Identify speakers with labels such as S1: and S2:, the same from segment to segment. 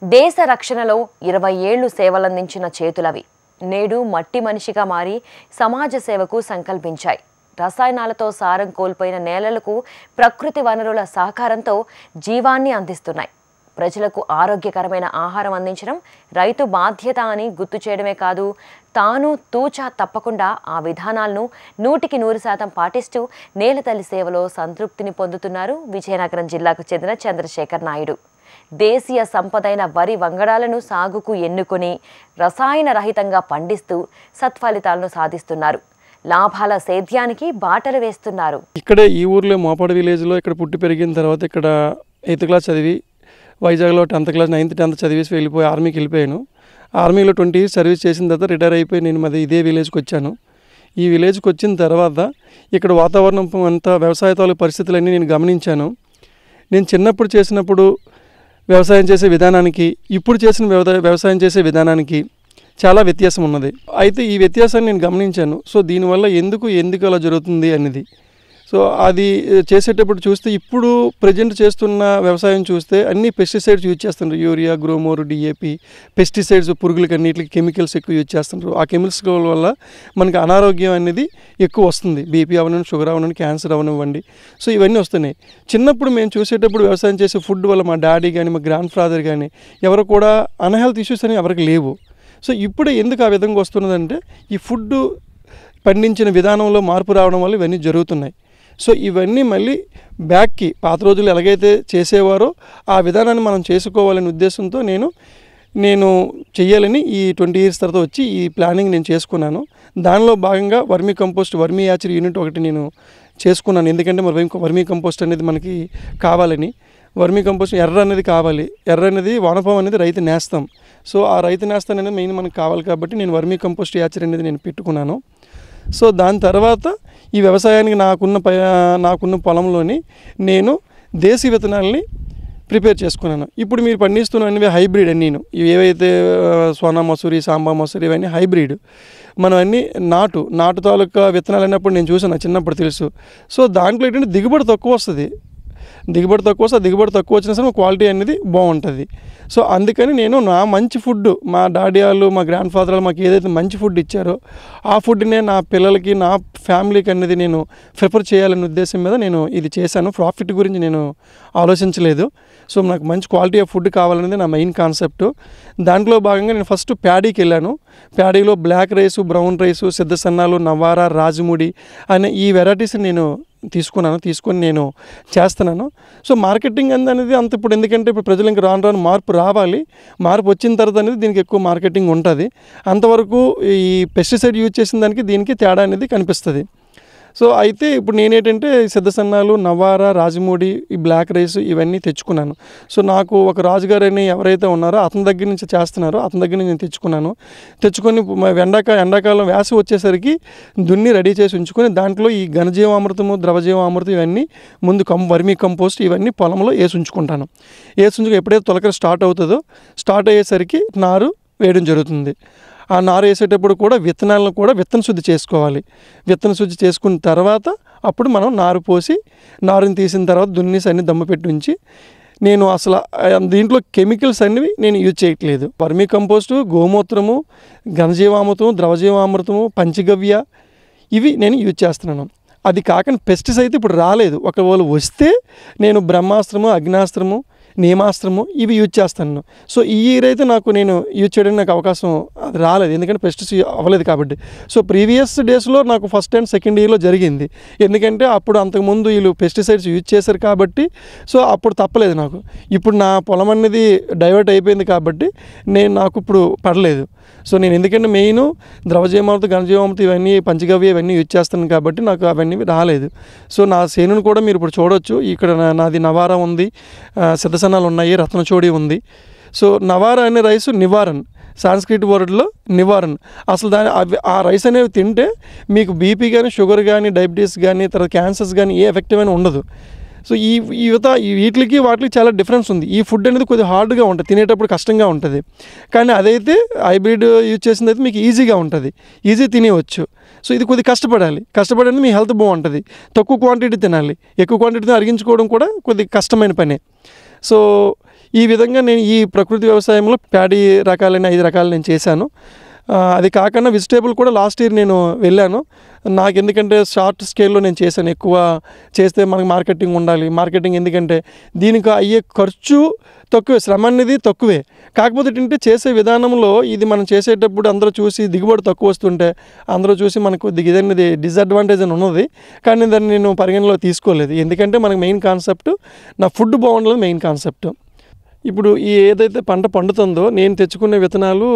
S1: దేశ రక్షణలో 20 ఏళ్లు సేవలందించిన చేతులవి నేడు మట్టి మనిషిగా మారి సమాజ సేవకు సంకల్పించాయి. రసాయనాలతో సారం కోల్పోయిన నేలలకు ప్రకృతి వనరుల సహకారంతో జీవాన్ని అందిస్తున్నాయి. ప్రజలకు ఆరోగ్యకరమైన ఆహారం అందించడం రైతు బాధ్యత అని గుర్తు చేయడమే కాదు, తాను తూచా తప్పకుండా ఆ విధానాలను 100% పాటిస్తూ నేలతల్లి సేవలో సంతృప్తిని పొందుతున్నారు విజయనగరం జిల్లాకు చెందిన చంద్రశేఖర్ నాయుడు. దేశీయ సంపదైన వరి వంగడాలను సాగుకు ఎన్నుకొని రసాయన రహితంగా పండిస్తూ సత్ఫలితాలను సాధిస్తున్నారు. లాభాల సేద్యానికి బాటలు వేస్తున్నారు.
S2: ఇక్కడే ఈ ఊర్లో మోపాడు విలేజ్లో ఇక్కడ పుట్టి పెరిగిన తర్వాత ఇక్కడ 8th క్లాస్ చదివి వైజాగ్లో 10th క్లాస్ 9th 10th చదివేసి వెళ్ళిపోయి ఆర్మీకి వెళ్ళిపోయాను. ఆర్మీలో 20 years సర్వీస్ చేసిన తర్వాత రిటైర్ అయిపోయి నేను ఇదే విలేజ్కి వచ్చాను. ఈ విలేజ్కి వచ్చిన తర్వాత ఇక్కడ వాతావరణం అంతా వ్యవసాయ పరిస్థితులన్నీ నేను గమనించాను. నేను చిన్నప్పుడు చేసినప్పుడు వ్యవసాయం చేసే విధానానికి ఇప్పుడు చేసిన వ్యవసాయం చేసే విధానానికి చాలా వ్యత్యాసం ఉన్నది. అయితే ఈ వ్యత్యాసాన్ని నేను గమనించాను. సో దీనివల్ల ఎందుకు అలా జరుగుతుంది అనేది అది చేసేటప్పుడు చూస్తే ఇప్పుడు ప్రజెంట్ చేస్తున్న వ్యవసాయం చూస్తే అన్ని పెస్టిసైడ్స్ యూజ్ చేస్తున్నారు. యూరియా, గ్రోమోర్, డిఏపి, పెస్టిసైడ్స్ పురుగులకి అన్నిటికి కెమికల్స్ ఎక్కువ యూజ్ చేస్తున్నారు. ఆ కెమికల్స్ వల్ల మనకి అనారోగ్యం అనేది ఎక్కువ వస్తుంది. బీపీ అవనండి, షుగర్ అవనండి, క్యాన్సర్ అవనివ్వండి. సో ఇవన్నీ వస్తున్నాయి. చిన్నప్పుడు మేము చూసేటప్పుడు వ్యవసాయం చేసే ఫుడ్ వల్ల మా డాడీ కానీ మా గ్రాండ్ ఫాదర్ కానీ ఎవరు కూడా అన్హెల్త్ ఇష్యూస్ అనేవి ఎవరికి లేవు. సో ఇప్పుడు ఎందుకు ఆ విధంగా వస్తున్నదంటే ఈ ఫుడ్ పండించిన విధానంలో మార్పు రావడం వల్ల ఇవన్నీ జరుగుతున్నాయి. సో ఇవన్నీ మళ్ళీ బ్యాక్కి పాత రోజులు ఎలాగైతే చేసేవారో ఆ విధానాన్ని మనం చేసుకోవాలనే ఉద్దేశంతో నేను చెయ్యాలని ఈ 20 years తర్వాత వచ్చి ఈ ప్లానింగ్ నేను చేసుకున్నాను. దానిలో భాగంగా వర్మీ యాచరీ యూనిట్ ఒకటి నేను చేసుకున్నాను. ఎందుకంటే వర్మీ కంపోస్ట్ అనేది మనకి కావాలని. వర్మీ కంపోస్ట్ ఎర్ర అనేది కావాలి. ఎర్ర అనేది వానపాము అనేది రైతు నేస్తం. సో ఆ రైతు నేస్తం అనేది మెయిన్ మనకు కావాలి కాబట్టి నేను వర్మీ కంపోస్ట్ యాచరీ అనేది నేను పెట్టుకున్నాను. సో దాని తర్వాత ఈ వ్యవసాయానికి నాకున్న పొలంలోని నేను దేశీ విత్తనాలని ప్రిపేర్ చేసుకున్నాను. ఇప్పుడు మీరు పండిస్తున్నవి హైబ్రిడ్ అన్నీను. ఇవి ఏవైతే సోనా మసూరి, సాంబా మసూరి ఇవన్నీ హైబ్రిడ్. మనం అన్నీ నాటు తాలూకా విత్తనాలు అన్నప్పుడు నేను చూసాను, చిన్నప్పుడు తెలుసు. సో దాంట్లో ఏంటంటే దిగుబడి తక్కువ వస్తుంది. దిగుబడి తక్కువ వచ్చినా సరే క్వాలిటీ అనేది బాగుంటుంది. సో అందుకని నేను నా మంచి ఫుడ్ మా డాడీ వాళ్ళు మా గ్రాండ్ ఫాదర్ వాళ్ళు మాకు ఏదైతే మంచి ఫుడ్ ఇచ్చారో ఆ ఫుడ్నే నా పిల్లలకి నా ఫ్యామిలీకి అనేది నేను ప్రిఫర్ చేయాలనే ఉద్దేశం మీద నేను ఇది చేశాను. ప్రాఫిట్ గురించి నేను ఆలోచించలేదు. సో నాకు మంచి క్వాలిటీ ఆఫ్ ఫుడ్ కావాలనేది నా మెయిన్ కాన్సెప్ట్. దాంట్లో భాగంగా నేను ఫస్ట్ ప్యాడీకి వెళ్ళాను. ప్యాడీలో బ్లాక్ రైసు, బ్రౌన్ రైసు, సిద్ధ సన్నాలు, నవారా, రాజముడి అనే ఈ వెరైటీస్ నేను తీసుకొని నేను చేస్తున్నాను. సో మార్కెటింగ్ అనేది అంత ఇప్పుడు ఎందుకంటే ఇప్పుడు ప్రజలు ఇంకా రాను మార్పు రావాలి. మార్పు వచ్చిన తర్వాత అనేది దీనికి ఎక్కువ మార్కెటింగ్ ఉంటుంది. అంతవరకు ఈ పెస్టిసైడ్ యూజ్ చేసిన దానికి దీనికి తేడా అనేది కనిపిస్తుంది. సో అయితే ఇప్పుడు నేనేంటంటే సిద్ధ సన్నాలు, నవారా, రాజమూడి, ఈ బ్లాక్ రైస్ ఇవన్నీ తెచ్చుకున్నాను. సో నాకు ఒక రాజుగారు అని ఎవరైతే ఉన్నారో అతని దగ్గర నుంచి చేస్తున్నారో అతని దగ్గర నుంచి నేను తెచ్చుకొని ఎండాకాలం వేసవి వచ్చేసరికి దున్ని రెడీ చేసి ఉంచుకొని దాంట్లో ఈ ఘనజీవామృతము, ద్రవజీవామృతం ఇవన్నీ ముందు వర్మీ కంపోస్ట్ ఇవన్నీ పొలంలో వేసి ఉంచుకుంటాను. ఎప్పుడైతే తొలకరి స్టార్ట్ అయ్యేసరికి నారు వేయడం జరుగుతుంది. ఆ నారు వేసేటప్పుడు కూడా విత్తనాలను కూడా విత్తన శుద్ధి చేసుకోవాలి. విత్తన శుద్ధి చేసుకున్న తర్వాత అప్పుడు మనం నారు పోసి నారుని తీసిన తర్వాత దున్నేసి అన్ని దమ్ము పెట్టి ఉంచి నేను అసలు దీంట్లో కెమికల్స్ అనేవి నేను యూజ్ చేయట్లేదు. వర్మీ కంపోస్టు, గోమూత్రము, ఘనజీవామృతము, ద్రవజీవామృతము, పంచగవ్య ఇవి నేను యూజ్ చేస్తున్నాను. అది కాకుండా పెస్టిసైడ్ అయితే ఇప్పుడు రాలేదు. ఒకవేళ వస్తే నేను బ్రహ్మాస్త్రము, అగ్నాస్త్రము, నియమాస్త్రము ఇవి యూజ్ చేస్తాను. సో ఈ ఇయర్ అయితే నేను యూజ్ చేయడానికి నాకు అవకాశం అది రాలేదు, ఎందుకంటే పెస్టిసైడ్ అవ్వలేదు కాబట్టి. సో ప్రీవియస్ డేస్లో నాకు ఫస్ట్ అండ్ సెకండ్ ఇయర్లో జరిగింది. ఎందుకంటే అప్పుడు అంతకుముందు వీళ్ళు పెస్టిసైడ్స్ యూజ్ చేశారు కాబట్టి సో అప్పుడు తప్పలేదు నాకు. ఇప్పుడు నా పొలం అనేది డైవర్ట్ అయిపోయింది కాబట్టి నాకు ఇప్పుడు పడలేదు. సో నేను ఎందుకంటే మెయిన్ ద్రవజీవామృతం, ఘనజీవామృతం ఇవన్నీ పంచగవ్య ఇవన్నీ యూజ్ చేస్తాను కాబట్టి నాకు అవన్నీ రాలేదు. సో నా సేనును కూడా మీరు ఇప్పుడు చూడవచ్చు. ఇక్కడ నాది నవారా ఉంది, సిద్ధసన్నాలు ఉన్నాయి, రత్నచోడి ఉంది. సో నవారా అనే రైస్ నివారణ, సాంస్క్రిట్ వర్డ్లో నివారణ. అసలు ఆ రైస్ అనేవి తింటే మీకు బీపీ కానీ, షుగర్ కానీ, డయాబెటీస్ కానీ, తర్వాత క్యాన్సర్స్ కానీ ఏ ఎఫెక్టివ్ అయినా ఉండదు. సో వీటికి వాటికి చాలా డిఫరెన్స్ ఉంది. ఈ ఫుడ్ అనేది కొద్దిగా హార్డ్గా ఉంటుంది, తినేటప్పుడు కష్టంగా ఉంటుంది. కానీ అదైతే హైబ్రిడ్ యూజ్ చేసింది అయితే మీకు ఈజీగా ఉంటుంది, ఈజీ తినేవచ్చు. సో ఇది కొద్దిగా కష్టపడండి మీ హెల్త్ బాగుంటుంది. తక్కువ క్వాంటిటీ తినాలి, ఎక్కువ క్వాంటిటీ అరిగించుకోవడం కూడా కొద్దిగా కష్టమైన పనే. సో ఈ విధంగా నేను ఈ ప్రకృతి వ్యవసాయంలో ప్యాడీ రకాలైన 5 రకాలు నేను చేశాను. అది కాకుండా వెజిటేబుల్ కూడా లాస్ట్ ఇయర్ నేను వెళ్ళాను. నాకు ఎందుకంటే షార్ట్ స్కేల్లో నేను చేశాను. ఎక్కువ చేస్తే మనకి మార్కెటింగ్ ఉండాలి. మార్కెటింగ్ ఎందుకంటే దీనికి అయ్యే ఖర్చు తక్కువే, శ్రమ అనేది తక్కువే. కాకపోతే ఏంటంటే చేసే విధానంలో ఇది మనం చేసేటప్పుడు అందరూ చూసి దిగుబడి తక్కువ వస్తుంటే అందరూ చూసి మనకు ఇదనేది డిసడ్వాంటేజ్ అని ఉన్నది. కానీ దాన్ని నేను పరిగణలో తీసుకోలేదు. ఎందుకంటే మనకు మెయిన్ కాన్సెప్ట్ నా ఫుడ్ బాగుండాలి మెయిన్ కాన్సెప్ట్. ఇప్పుడు ఈ ఏదైతే పంట పండుతుందో నేను తెచ్చుకునే విత్తనాలు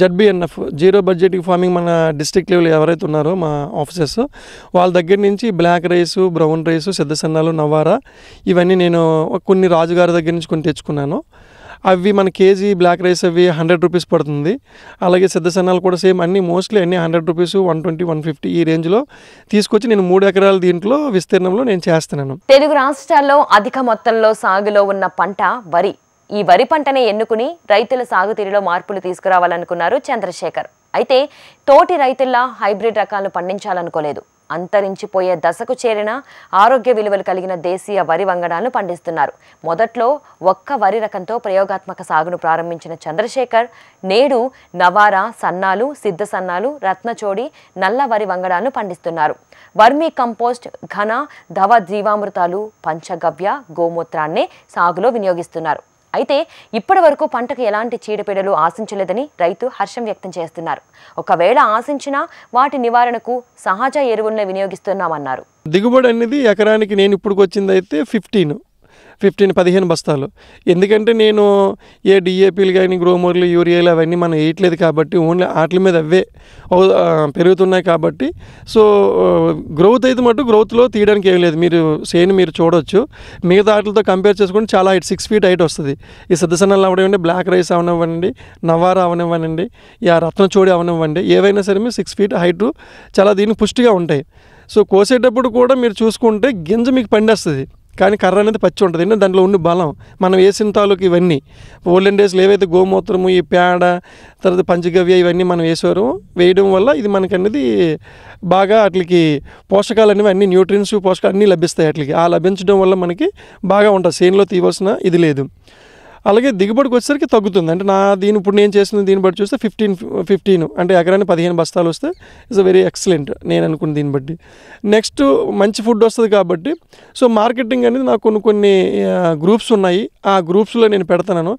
S2: ZBNF జీరో బడ్జెట్ ఫార్మింగ్ మన డిస్ట్రిక్ట్ లెవెల్ ఎవరైతే ఉన్నారో మా ఆఫీసర్స్ వాళ్ళ దగ్గర నుంచి బ్లాక్ రైసు, బ్రౌన్ రైసు, సిద్ధసన్నాలు, నవారా ఇవన్నీ నేను కొన్ని రాజుగారి దగ్గర నుంచి కొన్ని తెచ్చుకున్నాను. అవి మన కేజీ బ్లాక్ రైస్ అవి 100 రూపీస్ పడుతుంది. అలాగే సిద్ధసన్నాలు కూడా సేమ్ అన్నీ మోస్ట్లీ అన్నీ 100 రూపీస్, 120, 150 ఈ రేంజ్లో తీసుకొచ్చి నేను 3 ఎకరాల దీంట్లో విస్తీర్ణంలో నేను చేస్తున్నాను.
S1: తెలుగు రాష్ట్రాల్లో అధిక మొత్తంలో సాగులో ఉన్న పంట వరి. ఈ వరి పంటనే ఎన్నుకుని రైతుల సాగుతీరులో మార్పులు తీసుకురావాలనుకున్నారు చంద్రశేఖర్. అయితే తోటి రైతుల్లా హైబ్రిడ్ రకాలను పండించాలనుకోలేదు. అంతరించిపోయే దశకు చేరిన ఆరోగ్య విలువలు కలిగిన దేశీయ వరి వంగడాలను పండిస్తున్నారు. మొదట్లో ఒక్క వరి రకంతో ప్రయోగాత్మక సాగును ప్రారంభించిన చంద్రశేఖర్ నేడు నవారా, సన్నాలు, సిద్ధ సన్నాలు, రత్నచోడి, నల్ల వరి వంగడాలను పండిస్తున్నారు. వర్మీ కంపోస్ట్, ఘన, ధవ జీవామృతాలు, పంచగవ్య, గోమూత్రాన్నే సాగులో వినియోగిస్తున్నారు. అయితే ఇప్పటి వరకు పంటకు ఎలాంటి చీడపీడలు ఆశించలేదని రైతు హర్షం వ్యక్తం చేస్తున్నారు. ఒకవేళ ఆశించినా వాటి నివారణకు సహజ ఎరువులను వినియోగిస్తున్నామన్నారు.
S2: దిగుబడి అనేది ఎకరానికి నేను ఇప్పుడు వచ్చింది అయితే 15 బస్తాలు. ఎందుకంటే నేను ఏ డిఏపీలు కానీ గ్రోమోర్లు, యూరియాలు అవన్నీ మనం వేయట్లేదు కాబట్టి ఓన్లీ వాటి మీద అవే పెరుగుతున్నాయి కాబట్టి సో గ్రోత్ అయితే మటు గ్రోత్లో తీయడానికి ఏం లేదు. మీరు చూడవచ్చు. మిగతా వాటితో కంపేర్ చేసుకుంటే చాలా హైట్ 6 feet హైట్ వస్తుంది. ఈ సిద్ధసన్నాలు అవనివ్వండి, బ్లాక్ రైస్ అవనివ్వండి, నవారా అవనివ్వండి, ఆ రత్నచోడి అవనివ్వండి, ఏవైనా సరే మీరు 6 feet హైట్ చాలా దీనికి పుష్టిగా ఉంటాయి. సో కోసేటప్పుడు కూడా మీరు చూసుకుంటే గింజ మీకు పండేస్తుంది, కానీ కర్ర అనేది పచ్చి ఉంటుంది. అంటే దాంట్లో ఉన్న బలం మనం వేసిన తాలూకు ఇవన్నీ ఓల్డెన్ డేస్లో ఏవైతే గోమూత్రము, ఈ పేడ, తర్వాత పంచగవ్య ఇవన్నీ మనం వేయడం వల్ల ఇది మనకు అనేది బాగా వాటికి పోషకాలు అనేవి అన్ని న్యూట్రియన్స్ పోషకాలు అన్నీ లభిస్తాయి. వాటికి ఆ లభించడం వల్ల మనకి బాగా ఉంటుంది. చేనులో తీయవలసిన ఇది లేదు. అలాగే దిగుబడికి వచ్చేసరికి తగ్గుతుంది. అంటే ఇప్పుడు నేను చేసిన దీన్ని బట్టి చూస్తే 15 అంటే ఎకరానికి 15 బస్తాలు వస్తే ఇట్స్ వెరీ ఎక్సలెంట్ నేను అనుకున్న దీన్ని బట్టి. నెక్స్ట్ మంచి ఫుడ్ వస్తుంది కాబట్టి సో మార్కెటింగ్ అనేది నాకు కొన్ని గ్రూప్స్ ఉన్నాయి. ఆ గ్రూప్స్లో నేను పెడతాను.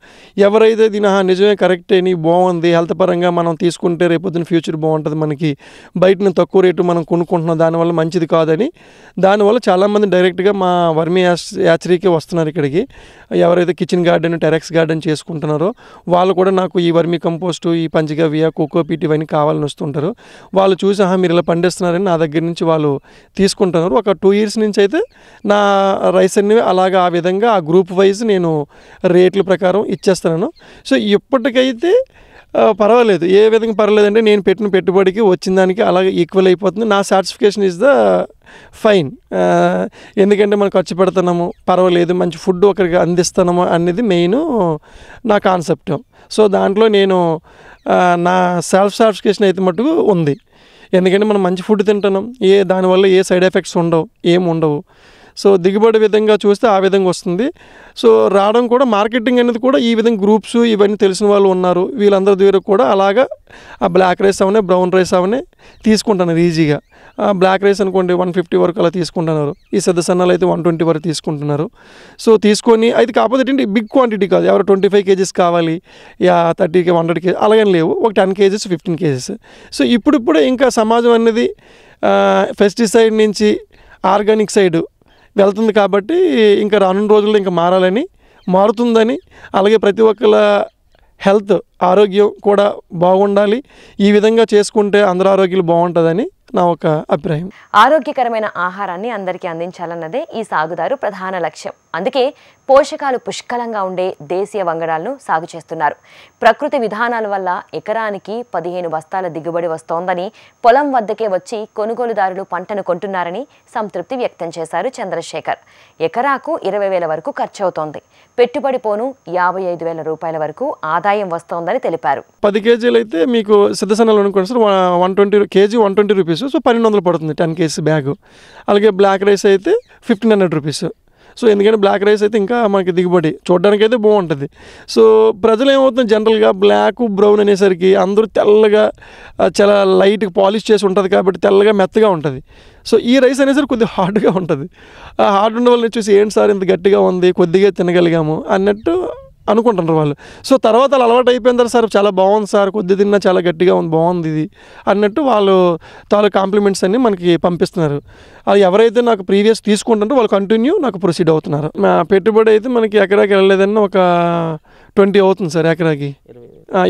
S2: ఎవరైతే దీని నిజమే కరెక్టే, నీ బాగుంది, హెల్త్ పరంగా మనం తీసుకుంటే రేపొద్దున ఫ్యూచర్ బాగుంటుంది, మనకి బయట తక్కువ రేటు మనం కొనుక్కుంటున్నాం, దానివల్ల మంచిది కాదని దానివల్ల చాలామంది డైరెక్ట్గా మా వర్మీ యాచరీకే వస్తున్నారు ఇక్కడికి. ఎవరైతే కిచెన్ గార్డెన్, టెరెక్స్ గార్డెన్ చేసుకుంటున్నారో వాళ్ళు కూడా నాకు ఈ వర్మీ కంపోస్టు, ఈ పంచగవ్య, కోకోపీట్ ఇవన్నీ కావాలని వస్తుంటారు. వాళ్ళు చూసి మీరు ఇలా పండిస్తున్నారని నా దగ్గర నుంచి వాళ్ళు తీసుకుంటున్నారు. ఒక 2 years నుంచి అయితే నా రైస్ అన్ని అలాగా ఆ విధంగా ఆ గ్రూప్ వైజ్ నేను రేట్ల ప్రకారం ఇచ్చేస్తున్నాను. సో ఇప్పటికైతే పర్వాలేదు. ఏ విధంగా పర్వాలేదంటే నేను పెట్టిన పెట్టుబడికి వచ్చిన దానికి అలాగే ఈక్వల్ అయిపోతుంది. నా సాటిస్ఫికేషన్ ఈజ్ ద ఫైన్. ఎందుకంటే మనం ఖర్చు పెడుతున్నాము, పర్వాలేదు, మంచి ఫుడ్ ఒకరికి అందిస్తున్నాము అనేది మెయిన్ నా కాన్సెప్ట్. సో దాంట్లో నేను నా సెల్ఫ్ సాటిస్ఫికేషన్ అయితే మటుకు ఉంది. ఎందుకంటే మనం మంచి ఫుడ్ తింటున్నాం, దానివల్ల ఏ సైడ్ ఎఫెక్ట్స్ ఉండవు. సో దిగుబడి విధంగా చూస్తే ఆ విధంగా వస్తుంది. సో రావడం కూడా మార్కెటింగ్ అనేది కూడా ఈ విధంగా గ్రూప్స్ ఇవన్నీ తెలిసిన వాళ్ళు ఉన్నారు. వీళ్ళందరి దగ్గర కూడా అలాగా ఆ బ్లాక్ రైస్ అవనే, బ్రౌన్ రైస్ అవనే తీసుకుంటున్నారు ఈజీగా. బ్లాక్ రైస్ అనుకోండి 150 వరకు అలా తీసుకుంటున్నారు. ఈ సిద్ధసన్నాలు అయితే 120 వరకు తీసుకుంటున్నారు. సో తీసుకొని అయితే కాకపోతే ఏంటంటే బిగ్ క్వాంటిటీ కాదు. ఎవరు 25 kgs కావాలి, 30 100 kg అలాగని లేవు. ఒక 10 kgs 15 kgs. సో ఇప్పుడిప్పుడే ఇంకా సమాజం అనేది పెస్టిసైడ్ నుంచి ఆర్గానిక్ సైడ్ వెళ్తుంది కాబట్టి ఇంకా రానున్న రోజుల్లో ఇంకా మారుతుందని, అలాగే ప్రతి ఒక్కళ్ళ హెల్త్ ఆరోగ్యం కూడా బాగుండాలి. ఈ విధంగా చేసుకుంటే అందరూ ఆరోగ్యాలు బాగుంటుందని నా ఒక అభిప్రాయం.
S1: ఆరోగ్యకరమైన ఆహారాన్ని అందరికీ అందించాలన్నదే ఈ సాగుదారు ప్రధాన లక్ష్యం. అందుకే పోషకాలు పుష్కలంగా ఉండే దేశీయ వంగడాలను సాగు చేస్తున్నారు. ప్రకృతి విధానాల వల్ల ఎకరానికి 15 బస్తాల దిగుబడి వస్తోందని, పొలం వద్దకే వచ్చి కొనుగోలుదారులు పంటను కొంటున్నారని సంతృప్తి వ్యక్తం చేశారు చంద్రశేఖర్. ఎకరాకు 20,000 వరకు ఖర్చవుతోంది. పెట్టుబడి పోను 55,000 రూపాయల వరకు ఆదాయం వస్తోందని తెలిపారు.
S2: 10 kgs అయితే మీకు సిద్ధసన్నాలు అనుకోండి సార్, 120 kg 120 రూపీస్. సో 1200 పడుతుంది 10 kgs బ్యాగ్. అలాగే బ్లాక్ రైస్ అయితే 1500 రూపీస్. సో ఎందుకంటే బ్లాక్ రైస్ అయితే ఇంకా మనకి దిగుబడి చూడడానికి అయితే బాగుంటుంది. సో ప్రజలు ఏమవుతుంది జనరల్గా బ్లాక్ బ్రౌన్ అనేసరికి అందరూ తెల్లగా చాలా లైట్గా పాలిష్ చేసి ఉంటుంది కాబట్టి తెల్లగా మెత్తగా ఉంటుంది. సో ఈ రైస్ అనేసరికి కొద్దిగా హార్డ్గా ఉంటుంది. ఆ హార్డ్ ఉన్న వాళ్ళని చూసి ఏంటి సార్ ఇంత గట్టిగా ఉంది, కొద్దిగా తినగలిగాము అన్నట్టు అనుకుంటున్నారు వాళ్ళు. సో తర్వాత వాళ్ళు అలవాటు అయిపోయిన తర్వాత సార్ చాలా బాగుంది సార్, కొద్ది తిన్నా చాలా గట్టిగా ఉంది, బాగుంది ఇది అన్నట్టు వాళ్ళు కాంప్లిమెంట్స్ అన్ని మనకి పంపిస్తున్నారు. అది ఎవరైతే నాకు ప్రీవియస్ తీసుకుంటారో వాళ్ళు కంటిన్యూ నాకు ప్రొసీడ్ అవుతున్నారు. మా పెట్టుబడి అయితే మనకి ఎకరాకి వెళ్ళలేదన్న ఒక 20 అవుతుంది సార్, ఎకరాకి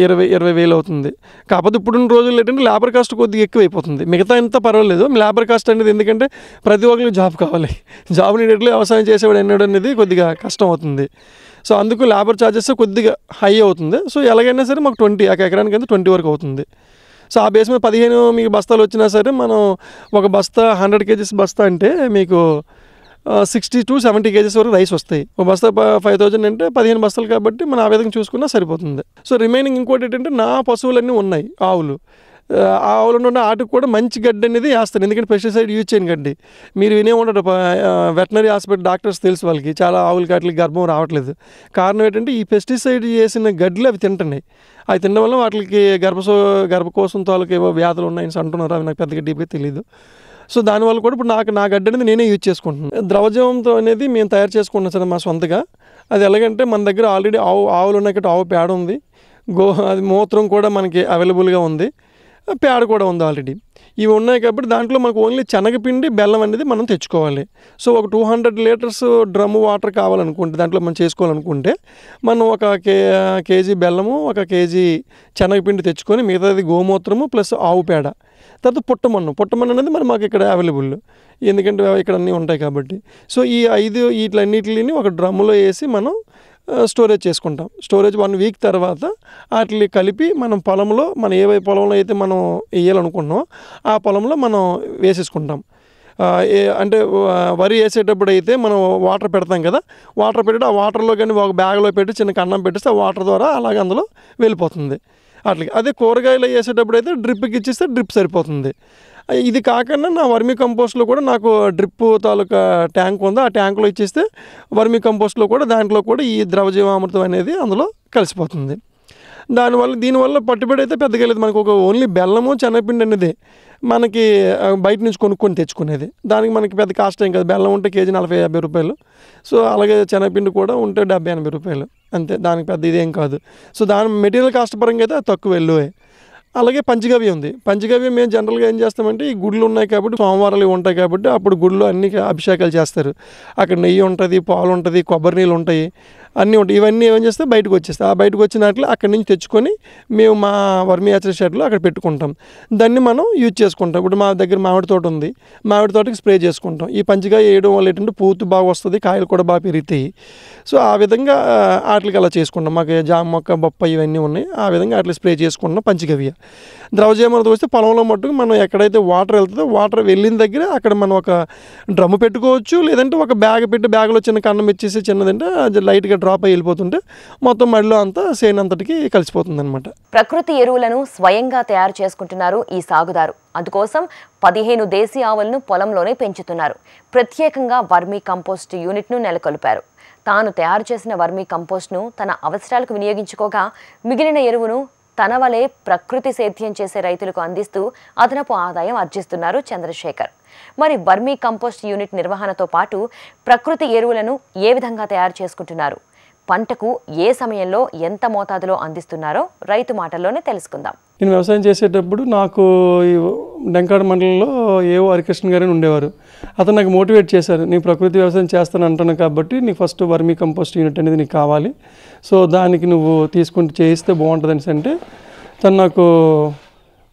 S2: 20,000 అవుతుంది. కాకపోతే ఇప్పుడున్న రోజుల్లో ఏంటంటే లేబర్ కాస్ట్ కొద్దిగా ఎక్కువ అయిపోతుంది. మిగతా ఎంత పర్వాలేదు, లేబర్ కాస్ట్ అనేది ఎందుకంటే ప్రతి ఒక్కరికి జాబ్ కావాలి, జాబ్ నీడెట్లో వ్యవసాయం చేసేవాడు ఎన్నడు అనేది కొద్దిగా కష్టం అవుతుంది. సో అందుకు లేబర్ ఛార్జెస్ కొద్దిగా హై అవుతుంది. సో ఎలాగైనా సరే మాకు 20 ఎకరానికి అయితే 20 వరకు అవుతుంది. సో ఆ బేస్ మీద 15 మీకు బస్తాలు వచ్చినా సరే మనం ఒక బస్తా 100 కేజీస్ బస్తా అంటే మీకు 60 to 70 కేజీస్ వరకు రైస్ వస్తాయి. ఒక బస్తా 5,000 అంటే 15 బస్తాలు కాబట్టి మనం ఆ విధంగా చూసుకున్నా సరిపోతుంది. సో రిమైనింగ్ ఇంకోటి ఏంటంటే నా పశువులన్నీ ఉన్నాయి, ఆవులు. ఆవులు ఉన్న వాటికి కూడా మంచి గడ్డి అనేది వేస్తాను, ఎందుకంటే పెస్టిసైడ్ యూజ్ చేయని గడ్డి. మీరు వినే ఉంటారు వెటనరీ హాస్పిటల్ డాక్టర్స్ తెలుసు వాళ్ళకి, చాలా ఆవులకి వాటికి గర్భం రావట్లేదు. కారణం ఏంటంటే ఈ పెస్టిసైడ్ చేసిన గడ్డలు అవి తింటున్నాయి. అవి తినడం వల్ల వాటికి గర్భకోశం తాలూకు ఏవో వ్యాధులు ఉన్నాయని అంటున్నారు, అవి నాకు పెద్దగా డీప్గా తెలియదు. సో దానివల్ల కూడా ఇప్పుడు నా గడ్డి అనేది నేనే యూజ్ చేసుకుంటున్నాను. ద్రవజీవంతో అనేది మేము తయారు చేసుకుంటున్నాం సార్ మా సొంతగా. అది ఎలాగంటే మన దగ్గర ఆల్రెడీ ఆవులు ఉన్నాయి కాబట్టి ఆవు పేడ ఉంది, అది మూత్రం కూడా మనకి అవైలబుల్గా ఉంది, పేడ కూడా ఉంది ఆల్రెడీ. ఇవి ఉన్నాయి కాబట్టి దాంట్లో మనకు ఓన్లీ శనగపిండి బెల్లం అనేది మనం తెచ్చుకోవాలి. సో ఒక 200 లీటర్స్ డ్రమ్ వాటర్ కావాలనుకుంటే దాంట్లో మనం చేసుకోవాలనుకుంటే మనం ఒక కేజీ బెల్లము, ఒక కేజీ శనగపిండి తెచ్చుకొని మిగతాది గోమూత్రము ప్లస్ ఆవు పేడ, తర్వాత పుట్టమన్ను అనేది మరి మాకు ఇక్కడ అవైలబుల్, ఎందుకంటే ఇక్కడ అన్నీ ఉంటాయి కాబట్టి. సో ఈ 5 వీటిలన్నిటిని ఒక డ్రమ్ములో వేసి మనం స్టోరేజ్ చేసుకుంటాం. స్టోరేజ్ 1 వీక్ తర్వాత వాటిని కలిపి మనం పొలంలో ఏ పొలంలో అయితే మనం వేయాలనుకుంటున్నామో ఆ పొలంలో మనం వేసేసుకుంటాం. అంటే వరి వేసేటప్పుడు అయితే మనం వాటర్ పెడతాం కదా, వాటర్ పెట్టి ఆ వాటర్లో కానీ ఒక బ్యాగ్లో పెట్టి చిన్న కన్నం పెట్టేస్తే ఆ వాటర్ ద్వారా అలాగే అందులో వెళ్ళిపోతుంది అట్లా. అదే కూరగాయలు వేసేటప్పుడు అయితే డ్రిప్కి ఇచ్చేస్తే డ్రిప్ సరిపోతుంది. ఇది కాకుండా నా వర్మీ కంపోస్ట్లో కూడా నాకు డ్రిప్ తాలూకా ట్యాంక్ ఉంది, ఆ ట్యాంక్లో ఇచ్చేస్తే వర్మీ కంపోస్ట్లో కూడా దాంట్లో కూడా ఈ ద్రవజీవామృతం అనేది అందులో కలిసిపోతుంది. దీనివల్ల పట్టుబడి అయితే పెద్దగా లేదు. మనకు ఒక ఓన్లీ బెల్లము శనగపిండి అనేది మనకి బయట నుంచి కొనుక్కొని తెచ్చుకునేది, దానికి మనకి పెద్ద కాస్ట్ ఏం కాదు. బెల్లం ఉంటే కేజీ 40-50 రూపాయలు, సో అలాగే శనగపిండి కూడా ఉంటే 70-80 రూపాయలు అంతే, దానికి పెద్ద ఇదేం కాదు. సో దాని మెటీరియల్ కాస్ట్ పరంగా అయితే తక్కువ వెళ్ళువే. అలాగే పంచగవ్య ఉంది. పంచగవ్యం మేము జనరల్గా ఏం చేస్తామంటే ఈ గుళ్ళు ఉన్నాయి కాబట్టి సోమవారాలు ఉంటాయి కాబట్టి అప్పుడు గుడిలో అన్ని అభిషేకాలు చేస్తారు. అక్కడ నెయ్యి ఉంటుంది, పాలు ఉంటుంది, కొబ్బరి నీళ్ళు ఉంటాయి, అన్నీ ఉంటాయి. ఇవన్నీ ఏం చేస్తే బయటకు వచ్చేస్తాయి. ఆ బయటకు వచ్చినట్లు అక్కడి నుంచి తెచ్చుకొని మేము మా వర్మీ యాచరీ షెడ్లో అక్కడ పెట్టుకుంటాం. దాన్ని మనం యూజ్ చేసుకుంటాం. ఇప్పుడు మా దగ్గర మామిడి తోట ఉంది, మామిడి తోటకి స్ప్రే చేసుకుంటాం. ఈ పంచగాయ వేయడం వల్ల ఏంటంటే పూర్తి బాగా వస్తుంది, కాయలు కూడా బాగా పెరుగుతాయి. సో ఆ విధంగా వాటికి అలా చేసుకుంటాం. మాకు జామ మొక్క, బొప్పాయి ఇవన్నీ ఉన్నాయి, ఆ విధంగా వాటికి స్ప్రే చేసుకుంటాం పంచగవ్య. ద్రవజీవామృతం వస్తే పొలంలో మట్టుకు మనం ఎక్కడైతే వాటర్ వెళ్తుందో వాటర్ వెళ్ళిన దగ్గర అక్కడ మనం ఒక డ్రమ్ము పెట్టుకోవచ్చు, లేదంటే ఒక బ్యాగ్ పెట్టి బ్యాగ్లో చిన్న కన్నం ఇచ్చేసి చిన్నదంటే అది లైట్గా డ్రాప్ అయ్యి వెళ్ళిపోతుంటే మొత్తం మడిలో అంతా సేన్ అంతటికి కలిసిపోతుంది అనమాట.
S1: ప్రకృతి ఎరువులను స్వయంగా తయారు చేసుకుంటున్నారు ఈ సాగుదారు. అందుకోసం 15 దేశీ ఆవులను పొలంలోనే పెంచుతున్నారు. ప్రత్యేకంగా వర్మీ కంపోస్ట్ యూనిట్ను నెలకొల్పారు. తాను తయారు చేసిన వర్మీ కంపోస్ట్ను తన అవసరాలకు వినియోగించుకోగా మిగిలిన ఎరువును తన వలె ప్రకృతి సేద్యం చేసే రైతులకు అందిస్తూ అదనపు ఆదాయం ఆర్జిస్తున్నారు చంద్రశేఖర్. మరి వర్మీ కంపోస్ట్ యూనిట్ నిర్వహణతో పాటు ప్రకృతి ఎరువులను ఏ విధంగా తయారు చేసుకుంటున్నారు, పంటకు ఏ సమయంలో ఎంత మోతాదులో అందిస్తున్నారో రైతు మాటల్లోనే తెలుసుకుందాం.
S2: నేను వ్యవసాయం చేసేటప్పుడు నాకు డెంకాడ మండలంలో ఏవో హరికృష్ణ గారని ఉండేవారు. అతను నాకు మోటివేట్ చేశారు, నీ ప్రకృతి వ్యవసాయం చేస్తాను అంటున్నాను కాబట్టి నీకు ఫస్ట్ వర్మీ కంపోస్ట్ యూనిట్ అనేది నీకు కావాలి, సో దానికి నువ్వు తీసుకుంటూ చేయిస్తే బాగుంటుంది అనేసి అంటే తను నాకు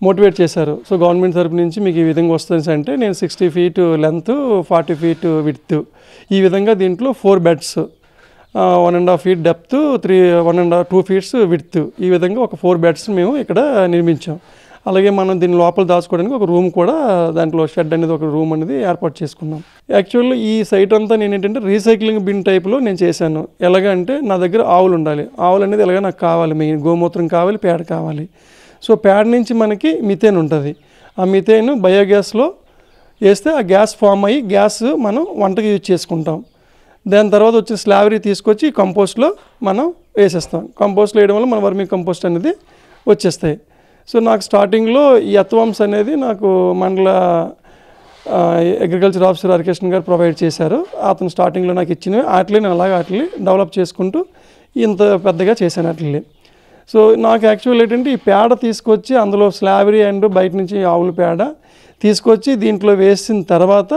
S2: మోటివేట్ చేశారు. సో గవర్నమెంట్ తరపు నుంచి మీకు ఈ విధంగా వస్తుంది అంటే నేను 60 feet లెంత్, 40 feet విడ్త్, ఈ విధంగా దీంట్లో 4 beds, 1.5 feet depth, 2 feet width, ఈ విధంగా ఒక 4 beds మేము ఇక్కడ నిర్మించాం. అలాగే మనం దీని లోపల దాచుకోవడానికి ఒక రూమ్ కూడా, దాంట్లో షెడ్ అనేది ఒక రూమ్ అనేది ఏర్పాటు చేసుకున్నాం. యాక్చువల్లీ ఈ సైట్ అంతా నేను ఏంటంటే రీసైక్లింగ్ బిన్ టైప్లో నేను చేశాను. ఎలాగంటే నా దగ్గర ఆవులు ఉండాలి, ఆవులు అనేది ఎలాగ నాకు కావాలి, మెయిన్ గోమూత్రం కావాలి, పేడ కావాలి. సో పేడ నుంచి మనకి మిథేన్ ఉంటుంది, ఆ మిథేన్ బయోగ్యాస్లో వేస్తే ఆ గ్యాస్ ఫామ్ అయ్యి గ్యాస్ మనం వంటకి యూజ్ చేసుకుంటాం. దాని తర్వాత వచ్చి స్లావరీ తీసుకొచ్చి కంపోస్ట్లో మనం వేసేస్తాం. కంపోస్ట్లో వేయడం వల్ల మన వర్మీ కంపోస్ట్ అనేది వచ్చేస్తాయి. సో నాకు స్టార్టింగ్లో ఈ ఎర్త్వార్మ్స్ అనేది నాకు మండల అగ్రికల్చర్ ఆఫీసర్ హరికృష్ణ గారు ప్రొవైడ్ చేశారు. అతను స్టార్టింగ్లో నాకు ఇచ్చినవి వాటిని నేను అలాగే వాటిని డెవలప్ చేసుకుంటూ ఇంత పెద్దగా చేశాను వాటిని. సో నాకు యాక్చువల్ ఏంటంటే ఈ పేడ తీసుకొచ్చి అందులో స్లావరీ అండ్ బయట నుంచి ఆవుల పేడ తీసుకొచ్చి దీంట్లో వేసిన తర్వాత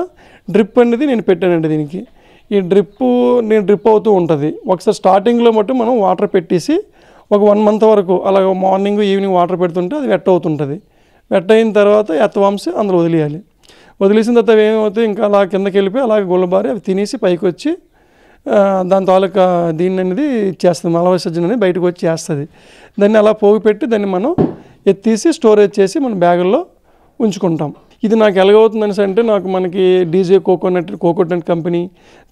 S2: డ్రిప్ అనేది నేను పెట్టానండి. దీనికి ఈ డ్రిప్ అవుతూ ఉంటుంది. ఒకసారి స్టార్టింగ్లో మటు మనం వాటర్ పెట్టేసి ఒక 1 month వరకు అలాగ మార్నింగ్ ఈవినింగ్ వాటర్ పెడుతుంటే అది వెట్ అవుతుంటుంది. వెట్ అయిన తర్వాత ఎర్త్వార్మ్స్ అందులో వదిలేయాలి. వదిలేసిన తర్వాత ఏమవుతుంది, ఇంకా అలా కిందకి వెళ్ళిపోయి అలాగే గుల్లబారి అవి తినేసి పైకి వచ్చి దాని తాలూకా దీన్ని అనేది చేస్తుంది, మల విసర్జన అనేది బయటకు వచ్చి చేస్తుంది. దాన్ని అలా పోగు పెట్టి దాన్ని మనం ఎత్తేసి స్టోరేజ్ చేసి మన బ్యాగుల్లో ఉంచుకుంటాం. ఇది నాకు ఎలాగవుతుందని అంటే నాకు మనకి డీజే కోకోనట్ కంపెనీ,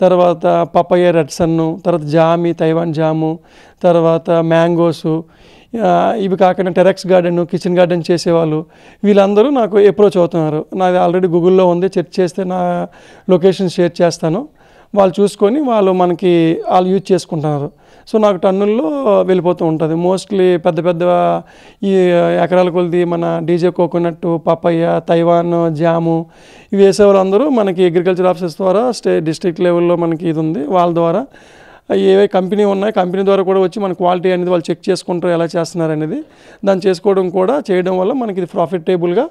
S2: తర్వాత పపాయ రెడ్ సన్ను, తర్వాత జామి తైవాన్ జాము, తర్వాత మ్యాంగోసు, ఇవి కాకుండా టెరెక్స్ గార్డెన్, కిచెన్ గార్డెన్ చేసేవాళ్ళు వీళ్ళందరూ నాకు అప్రోచ్ అవుతున్నారు. నాది ఆల్రెడీ గూగుల్లో ఉంది, చెక్ చేస్తే నా లొకేషన్ షేర్ చేస్తాను. వాళ్ళు చూసుకొని వాళ్ళు యూజ్ చేసుకుంటున్నారు. సో నాకు టన్నుల్లో వెళ్ళిపోతూ ఉంటుంది. మోస్ట్లీ పెద్ద ఈ ఎకరాల కొలిది మన డీజే కోకోనట్, పపాయ, తైవాన్ జాము ఇవి వేసేవాళ్ళు అందరూ మనకి అగ్రికల్చర్ ఆఫీసర్స్ ద్వారా డిస్ట్రిక్ట్ లెవెల్లో మనకి ఇది ఉంది. వాళ్ళ ద్వారా ఏవే కంపెనీ ఉన్నాయి, కంపెనీ ద్వారా కూడా వచ్చి మన క్వాలిటీ అనేది వాళ్ళు చెక్ చేసుకుంటారు ఎలా చేస్తున్నారు అనేది. దాన్ని చేయడం వల్ల మనకి ఇది ప్రాఫిటబుల్గా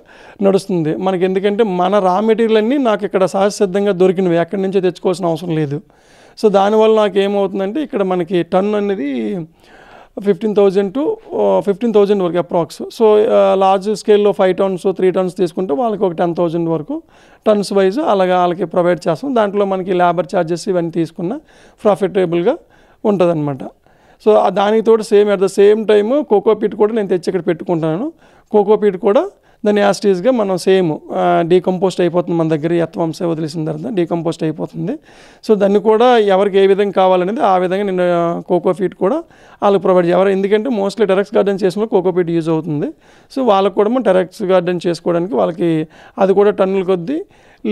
S2: నడుస్తుంది. మనకి ఎందుకంటే మన రా మెటీరియల్ అన్నీ నాకు ఇక్కడ సహజసిద్ధంగా దొరికినవి, ఎక్కడి నుంచో తెచ్చుకోవాల్సిన అవసరం లేదు. సో దానివల్ల నాకు ఏమవుతుందంటే ఇక్కడ మనకి టన్ అనేది 15,000 to 15,000 వరకు అప్రాక్స్. సో లార్జ్ స్కేల్లో 5 tons 3 tons తీసుకుంటే వాళ్ళకి ఒక 10,000 వరకు టన్స్ వైజ్ అలాగా వాళ్ళకి ప్రొవైడ్ చేస్తాం. దాంట్లో మనకి లేబర్ ఛార్జెస్ ఇవన్నీ తీసుకున్న ప్రాఫిటబుల్గా ఉంటుంది అనమాట. సో దానికి తోడు at the same time cocopeat కూడా నేను తెచ్చి ఇక్కడ పెట్టుకుంటున్నాను. కోకోపీట్ కూడా దాన్ని యాస్టీస్గా మనం డీకంపోస్ట్ అయిపోతుంది. మన దగ్గర ఎర్త్వార్మ్స్ వదిలేసిన తర్వాత డీకంపోస్ట్ అయిపోతుంది. సో దాన్ని కూడా ఎవరికి ఏ విధంగా కావాలనేది ఆ విధంగా నేను కోకోపీట్ కూడా వాళ్ళకి ప్రొవైడ్ చేయాలి. ఎందుకంటే మోస్ట్లీ టెరెక్స్ గార్డెన్ చేసిన కోకోపీట్ యూజ్ అవుతుంది. సో వాళ్ళకు కూడా మనం టెరెక్స్ గార్డెన్ చేసుకోవడానికి వాళ్ళకి అది కూడా టన్నుల కొద్దీ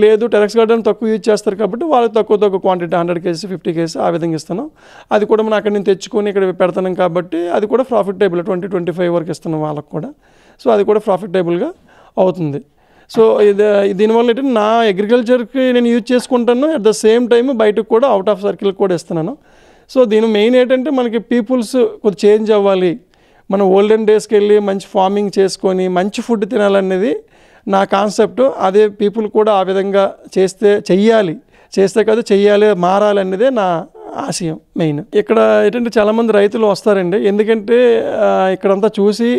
S2: లేదు, టెరెక్స్ గార్డెన్ తక్కువ యూజ్ చేస్తారు కాబట్టి వాళ్ళకి తక్కువ క్వాంటిటీ 100 kgs 50 kgs ఆ విధంగా ఇస్తున్నాం. అది కూడా మనం అక్కడి నుంచి తెచ్చుకొని ఇక్కడ పెడతాం కాబట్టి అది కూడా ప్రాఫిటబుల్ 20-25 వరకు ఇస్తున్నాం వాళ్ళకు కూడా. సో అది కూడా ప్రాఫిటబుల్గా అవుతుంది. సో దీనివల్ల ఏంటంటే నా అగ్రికల్చర్కి నేను యూజ్ చేసుకుంటాను, అట్ ద సేమ్ టైం బయటకు కూడా అవుట్ ఆఫ్ సర్కిల్కి కూడా ఇస్తున్నాను. సో దీని మెయిన్ ఏంటంటే మనకి పీపుల్స్ కొద్దిగా చేంజ్ అవ్వాలి, మనం ఓల్డెన్ డేస్కి వెళ్ళి మంచి ఫార్మింగ్ చేసుకొని మంచి ఫుడ్ తినాలనేది నా కాన్సెప్ట్. అదే పీపుల్ కూడా ఆ విధంగా చెయ్యాలి మారాలి అన్నదే నా ఆశయం మెయిన్. ఇక్కడ ఏంటంటే చాలామంది రైతులు వస్తారండి, ఎందుకంటే ఇక్కడంతా చూసి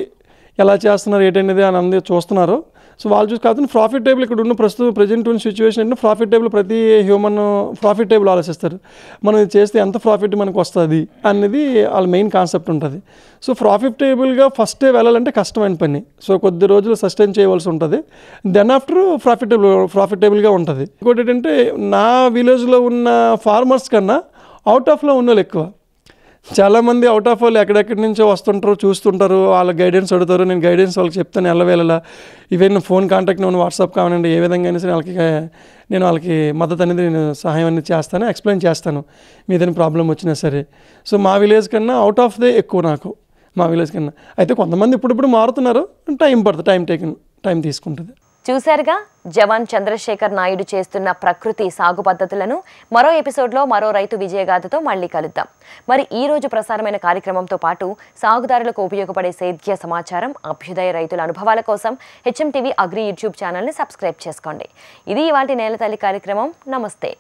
S2: ఎలా చేస్తున్నారు ఏంటనేది అని అందరూ చూస్తున్నారు. సో వాళ్ళు చూసి కాదు ప్రాఫిటబుల్ ఇక్కడ ఉన్న ప్రజెంట్ ఉన్న సిచ్యువేషన్ అంటే ప్రాఫిటబుల్, ప్రతి హ్యూమన్ ప్రాఫిటబుల్ ఆలోచిస్తారు. మనం ఇది చేస్తే ఎంత ప్రాఫిట్ మనకు వస్తుంది అనేది వాళ్ళ మెయిన్ కాన్సెప్ట్ ఉంటుంది. సో ప్రాఫిటబుల్గా ఫస్టే వెళ్ళాలంటే కష్టమైన పని. సో కొద్ది రోజులు సస్టైన్ చేయవలసి ఉంటుంది. దెన్ ఆఫ్టర్ ప్రాఫిటబుల్గా ఉంటుంది. ఇంకోటి ఏంటంటే నా విలేజ్లో ఉన్న ఫార్మర్స్ కన్నా అవుట్ ఆఫ్లో ఉన్న వాళ్ళు ఎక్కువ. చాలామంది అవుట్ ఆఫ్ వాళ్ళు ఎక్కడెక్కడి నుంచో వస్తుంటారు, చూస్తుంటారు, వాళ్ళ గైడెన్స్ అడుగుతారు. నేను గైడెన్స్ వాళ్ళకి చెప్తాను ఎల్లవేళలా. ఈవెన్ ఫోన్ కాంటాక్ట్ నేను వాట్సాప్ కావాలండి, ఏ విధంగా అయినా సరే వాళ్ళకి మద్దతు అనేది నేను సహాయం అనేది చేస్తాను, ఎక్స్ప్లెయిన్ చేస్తాను మీదని ప్రాబ్లం వచ్చినా సరే. సో మా విలేజ్ కన్నా అవుట్ ఆఫ్ దే ఎక్కువ నాకు, మా విలేజ్ కన్నా. అయితే కొంతమంది ఇప్పుడు మారుతున్నారు, టైం పడుతుంది, టైం తీసుకుంటుంది.
S1: చూశారుగా జవాన్ చంద్రశేఖర్ నాయుడు చేస్తున్న ప్రకృతి సాగు పద్ధతులను. మరో ఎపిసోడ్లో మరో రైతు విజయగాథతో మళ్ళీ కలుద్దాం. మరి ఈ రోజు ప్రసారమైన కార్యక్రమంతో పాటు సాగుదారులకు ఉపయోగపడే సేద్య సమాచారం, అభ్యుదయ రైతుల అనుభవాల కోసం HM TV అగ్రి యూట్యూబ్ ఛానల్ని సబ్స్క్రైబ్ చేసుకోండి. ఇది ఇవాల్టి నేల తల్లి కార్యక్రమం. నమస్తే.